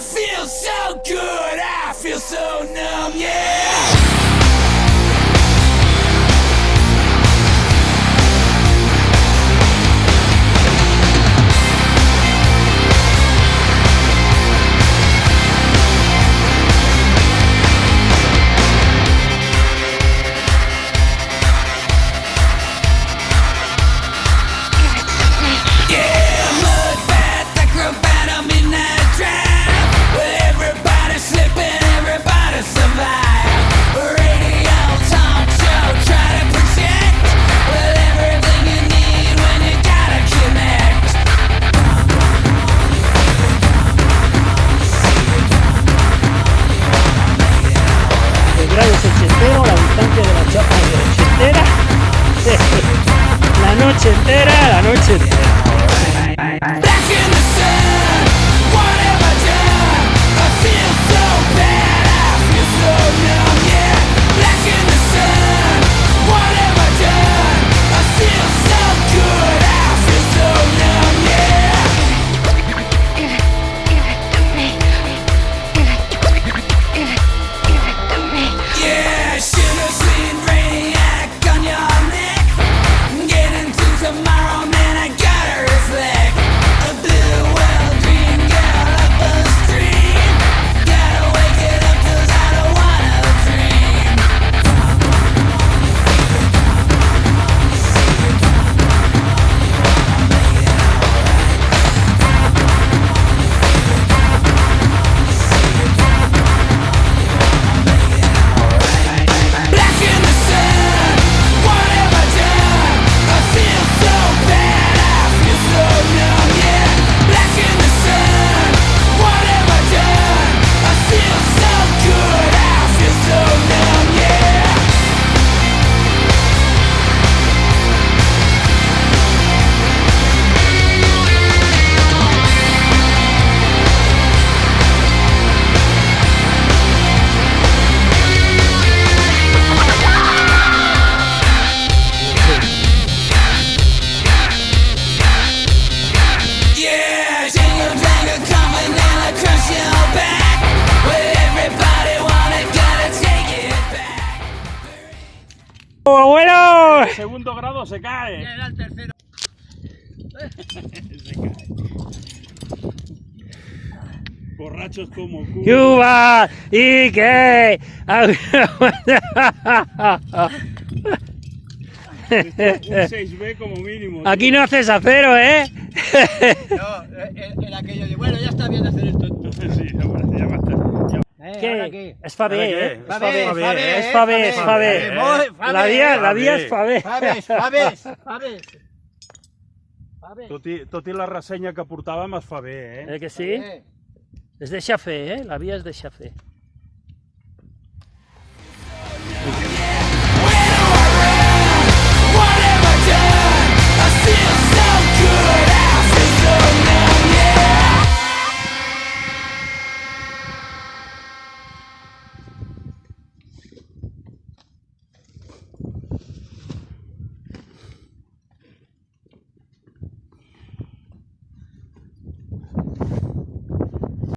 feel so good, I feel so numb, yeah. Grados ochentero, la distancia de la chapa ochentera, la noche entera, la noche entera. Back in the sun, what have I done? I feel so bad, I feel so numb, yeah. Back in the sun, what have I done? I feel so good, I feel so numb, yeah. Give it to me. Give it to me. Yeah, sugar sweet radiac on your neck. Getting through tomorrow, man, I gotta reflect. A blue, well, green girl up a stream. Gotta wake it up 'cause I don't wanna dream. Back in the sun, what have I done? I feel so bad, I feel so numb, yeah. Back in the sun, what have I done? I feel so good, I feel so numb, yeah. Yeah, jingle jangle coming and I crush your back. But everybody wanna gotta take it back. ¡Oh, bueno! Segundo grado se cae. Era el tercero. Se cae. Borrachos como culo. ¡Yuba! ¿Y qué? Un 6B como mínimo. Aquí no haces acero, ¿eh? No, era aquello de, bueno, ya está bien hacer esto. Sí, hombre, ya basta. ¿Ahora ¿Qué? qué? Es Fabé, ¿Ahora qué? ¿eh? Es Fabé, Es Fabé, es Fabé. La vía es Fabé. Tot i la ressenya que portàvem es fa bé, eh? ¿Eh que sí? Es de Xafé, ¿eh? La vía es de Xafé.